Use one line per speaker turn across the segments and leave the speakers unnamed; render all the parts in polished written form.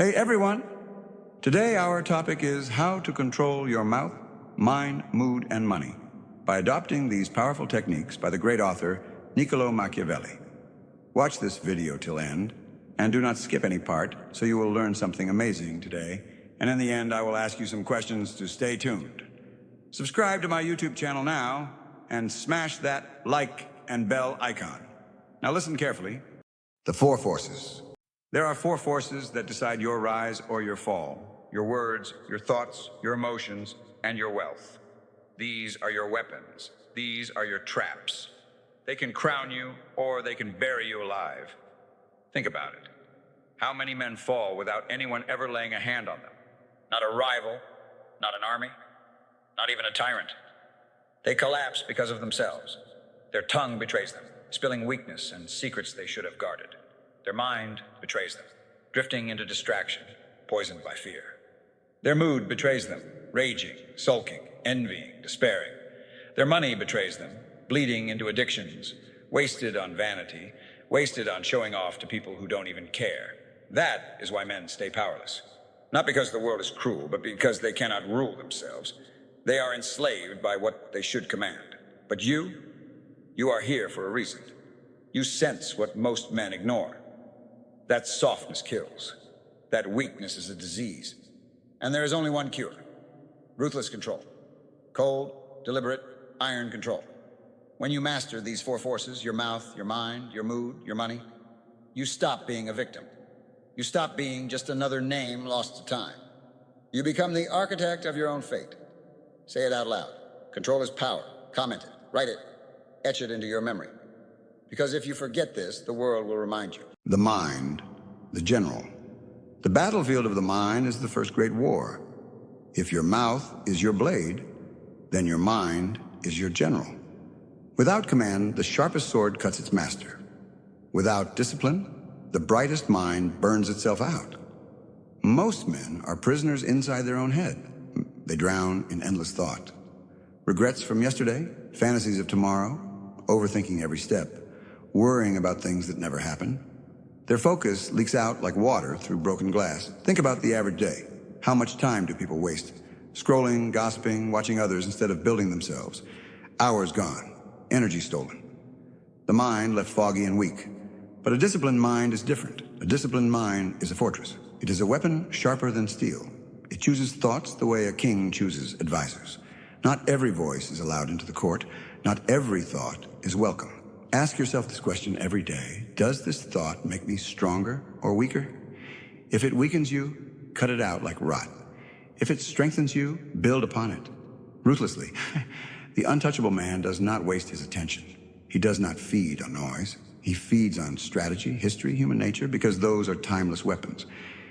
Hey everyone! Today our topic is how to control your mouth, mind, mood, and money by adopting these powerful techniques by the great author Niccolo Machiavelli. Watch this video till end and do not skip any part so you will learn something amazing today, and in the end I will ask you some questions to stay tuned. Subscribe to my YouTube channel now and smash that like and bell icon. Now listen carefully. The four forces. There are four forces that decide your rise or your fall: your words, your thoughts, your emotions, and your wealth. These are your weapons. These are your traps. They can crown you or they can bury you alive. Think about it. How many men fall without anyone ever laying a hand on them? Not a rival, not an army, not even a tyrant. They collapse because of themselves. Their tongue betrays them, spilling weakness and secrets they should have guarded. Their mind betrays them, drifting into distraction, poisoned by fear. Their mood betrays them, raging, sulking, envying, despairing. Their money betrays them, bleeding into addictions, wasted on vanity, wasted on showing off to people who don't even care. That is why men stay powerless. Not because the world is cruel, but because they cannot rule themselves. They are enslaved by what they should command. But you are here for a reason. You sense what most men ignore. That softness kills. That weakness is a disease. And there is only one cure: ruthless control. Cold, deliberate, iron control. When you master these four forces, your mouth, your mind, your mood, your money, you stop being a victim. You stop being just another name lost to time. You become the architect of your own fate. Say it out loud. Control is power. Comment it. Write it. Etch it into your memory. Because if you forget this, the world will remind you. The mind, the general. The battlefield of the mind is the first great war. If your mouth is your blade, then your mind is your general. Without command, the sharpest sword cuts its master. Without discipline, the brightest mind burns itself out. Most men are prisoners inside their own head. They drown in endless thought. Regrets from yesterday, fantasies of tomorrow, overthinking every step, worrying about things that never happen. Their focus leaks out like water through broken glass. Think about the average day. How much time do people waste? Scrolling, gossiping, watching others instead of building themselves. Hours gone, energy stolen. The mind left foggy and weak. But a disciplined mind is different. A disciplined mind is a fortress. It is a weapon sharper than steel. It chooses thoughts the way a king chooses advisors. Not every voice is allowed into the court. Not every thought is welcome. Ask yourself this question every day. Does this thought make me stronger or weaker? If it weakens you, cut it out like rot. If it strengthens you, build upon it. Ruthlessly. The untouchable man does not waste his attention. He does not feed on noise. He feeds on strategy, history, human nature, because those are timeless weapons.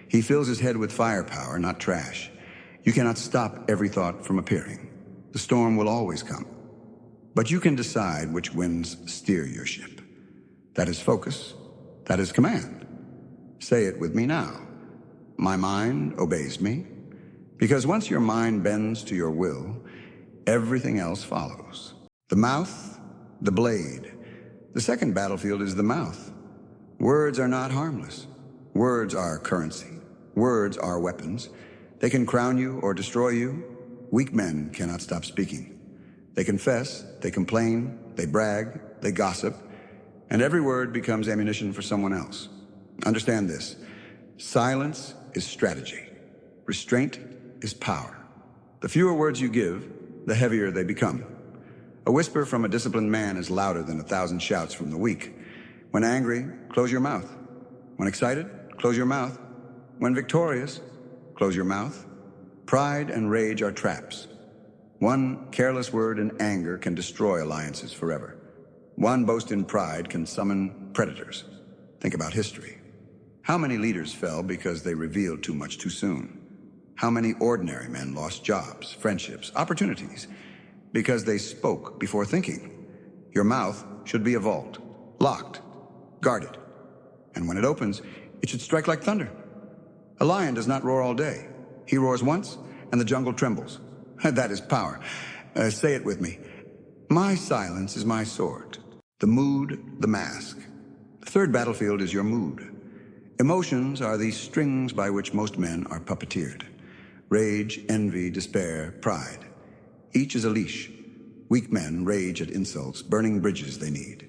He fills his head with firepower, not trash. You cannot stop every thought from appearing. The storm will always come. But you can decide which winds steer your ship. That is focus. That is command. Say it with me now. My mind obeys me. Because once your mind bends to your will, everything else follows. The mouth, the blade. The second battlefield is the mouth. Words are not harmless. Words are currency. Words are weapons. They can crown you or destroy you. Weak men cannot stop speaking. They confess, they complain, they brag, they gossip, and every word becomes ammunition for someone else. Understand this. Silence is strategy. Restraint is power. The fewer words you give, the heavier they become. A whisper from a disciplined man is louder than 1,000 shouts from the weak. When angry, close your mouth. When excited, close your mouth. When victorious, close your mouth. Pride and rage are traps. One careless word in anger can destroy alliances forever. One boast in pride can summon predators. Think about history. How many leaders fell because they revealed too much too soon? How many ordinary men lost jobs, friendships, opportunities because they spoke before thinking? Your mouth should be a vault, locked, guarded. And when it opens, it should strike like thunder. A lion does not roar all day. He roars once, and the jungle trembles. That is power. Say it with me. My silence is my sword. The mood, the mask. The third battlefield is your mood. Emotions are the strings by which most men are puppeteered. Rage, envy, despair, pride. Each is a leash. Weak men rage at insults, burning bridges they need.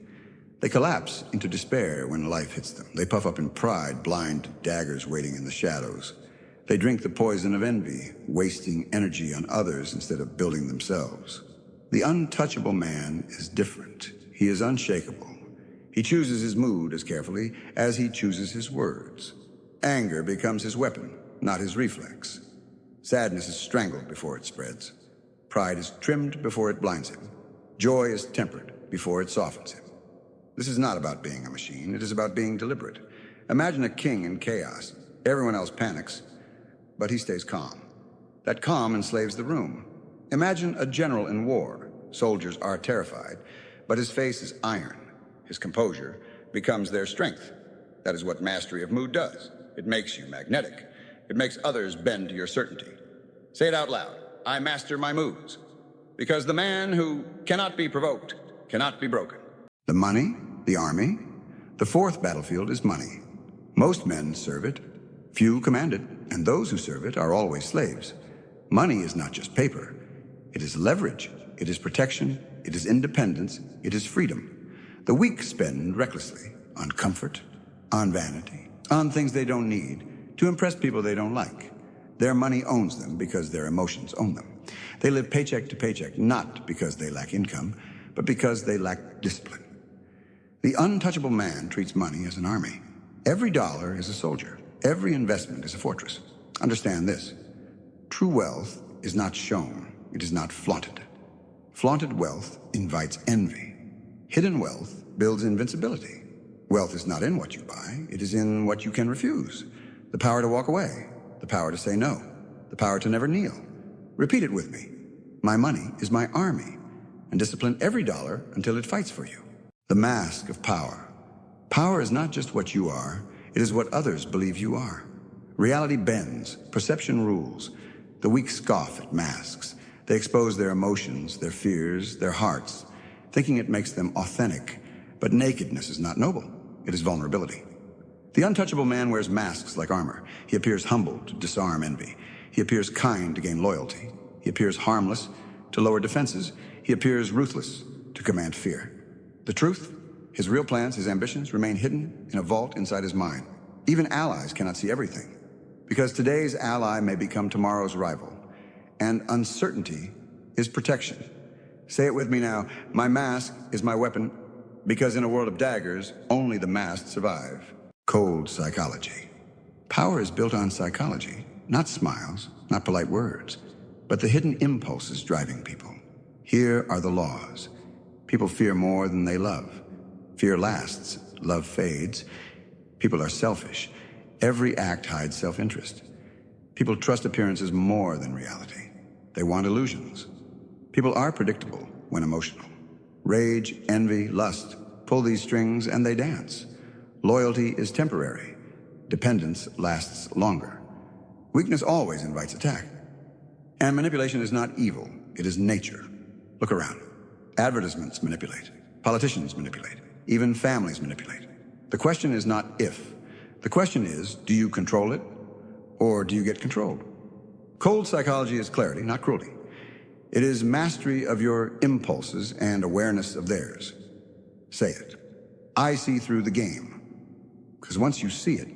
They collapse into despair when life hits them. They puff up in pride, blind to daggers waiting in the shadows. They drink the poison of envy, wasting energy on others instead of building themselves. The untouchable man is different. He is unshakable. He chooses his mood as carefully as he chooses his words. Anger becomes his weapon, not his reflex. Sadness is strangled before it spreads. Pride is trimmed before it blinds him. Joy is tempered before it softens him. This is not about being a machine. It is about being deliberate. Imagine a king in chaos. Everyone else panics, but he stays calm. That calm enslaves the room. Imagine a general in war. Soldiers are terrified, but his face is iron. His composure becomes their strength. That is what mastery of mood does. It makes you magnetic. It makes others bend to your certainty. Say it out loud. I master my moods. Because the man who cannot be provoked cannot be broken. The money, the army, the fourth battlefield is money. Most men serve it, few command it, and those who serve it are always slaves. Money is not just paper. It is leverage. It is protection. It is independence. It is freedom. The weak spend recklessly on comfort, on vanity, on things they don't need, to impress people they don't like. Their money owns them because their emotions own them. They live paycheck to paycheck, not because they lack income, but because they lack discipline. The untouchable man treats money as an army. Every dollar is a soldier. Every investment is a fortress. Understand this. True wealth is not shown. It is not flaunted. Flaunted wealth invites envy. Hidden wealth builds invincibility. Wealth is not in what you buy. It is in what you can refuse. The power to walk away. The power to say no. The power to never kneel. Repeat it with me. My money is my army. And discipline every dollar until it fights for you. The mask of power. Power is not just what you are. It is what others believe you are. Reality bends. Perception rules. The weak scoff at masks. They expose their emotions, their fears, their hearts, thinking it makes them authentic. But nakedness is not noble. It is vulnerability. The untouchable man wears masks like armor. He appears humble to disarm envy. He appears kind to gain loyalty. He appears harmless to lower defenses. He appears ruthless to command fear. The truth? His real plans, his ambitions, remain hidden in a vault inside his mind. Even allies cannot see everything, because today's ally may become tomorrow's rival. And uncertainty is protection. Say it with me now. My mask is my weapon, because in a world of daggers, only the masked survive. Cold psychology. Power is built on psychology, not smiles, not polite words, but the hidden impulses driving people. Here are the laws. People fear more than they love. Fear lasts, love fades. People are selfish. Every act hides self-interest. People trust appearances more than reality. They want illusions. People are predictable when emotional. Rage, envy, lust pull these strings and they dance. Loyalty is temporary. Dependence lasts longer. Weakness always invites attack. And manipulation is not evil. It is nature. Look around. Advertisements manipulate. Politicians manipulate. Even families manipulate. The question is not if. The question is, do you control it or do you get controlled? Cold psychology is clarity, not cruelty. It is mastery of your impulses and awareness of theirs. Say it. I see through the game. Because once you see it,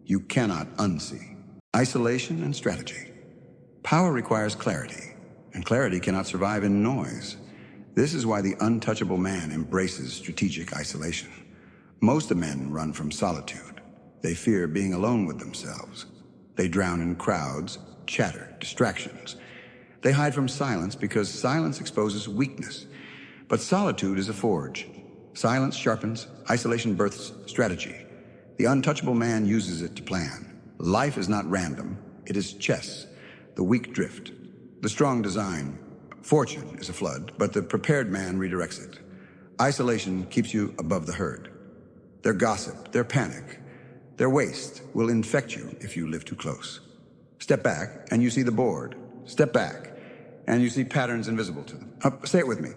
you cannot unsee. Isolation and strategy. Power requires clarity, and clarity cannot survive in noise. This is why the untouchable man embraces strategic isolation. Most men run from solitude. They fear being alone with themselves. They drown in crowds, chatter, distractions. They hide from silence because silence exposes weakness. But solitude is a forge. Silence sharpens, isolation births strategy. The untouchable man uses it to plan. Life is not random. It is chess. The weak drift. The strong design. Fortune is a flood, but the prepared man redirects it. Isolation keeps you above the herd. Their gossip, their panic, their waste will infect you if you live too close. Step back and you see the board. Step back and you see patterns invisible to them. Say it with me.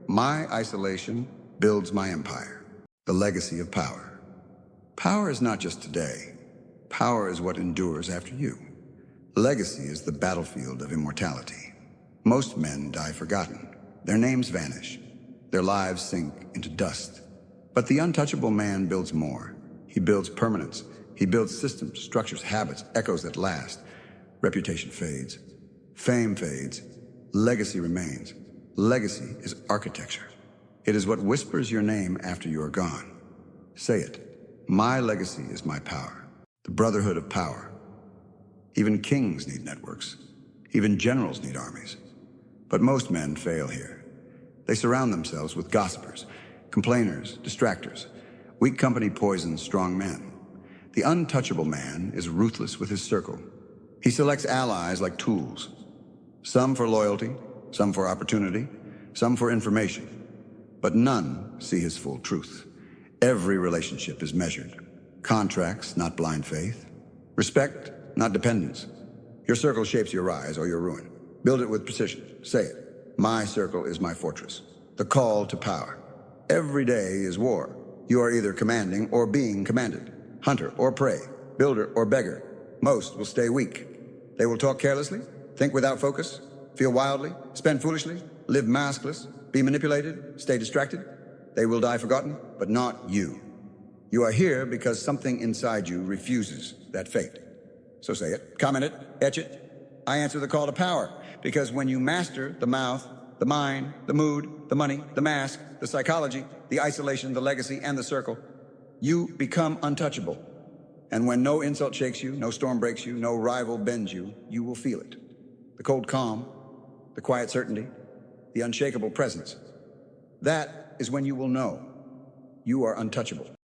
My isolation builds my empire. The legacy of power. Power is not just today. Power is what endures after you. Legacy is the battlefield of immortality. Most men die forgotten. Their names vanish. Their lives sink into dust. But the untouchable man builds more. He builds permanence. He builds systems, structures, habits, echoes that last. Reputation fades. Fame fades. Legacy remains. Legacy is architecture. It is what whispers your name after you are gone. Say it. My legacy is my power. The Brotherhood of Power. Even kings need networks. Even generals need armies. But most men fail here. They surround themselves with gossipers, complainers, distractors. Weak company poisons strong men. The untouchable man is ruthless with his circle. He selects allies like tools. Some for loyalty, some for opportunity, some for information. But none see his full truth. Every relationship is measured. Contracts, not blind faith. Respect, not dependence. Your circle shapes your rise or your ruin. Build it with precision. Say it. My circle is my fortress. The call to power. Every day is war. You are either commanding or being commanded. Hunter or prey. Builder or beggar. Most will stay weak. They will talk carelessly, think without focus, feel wildly, spend foolishly, live maskless, be manipulated, stay distracted. They will die forgotten, but not you. You are here because something inside you refuses that fate. So say it, comment it, etch it. I answer the call to power, because when you master the mouth, the mind, the mood, the money, the mask, the psychology, the isolation, the legacy, and the circle, you become untouchable. And when no insult shakes you, no storm breaks you, no rival bends you, you will feel it. The cold calm, the quiet certainty, the unshakable presence. That is when you will know you are untouchable.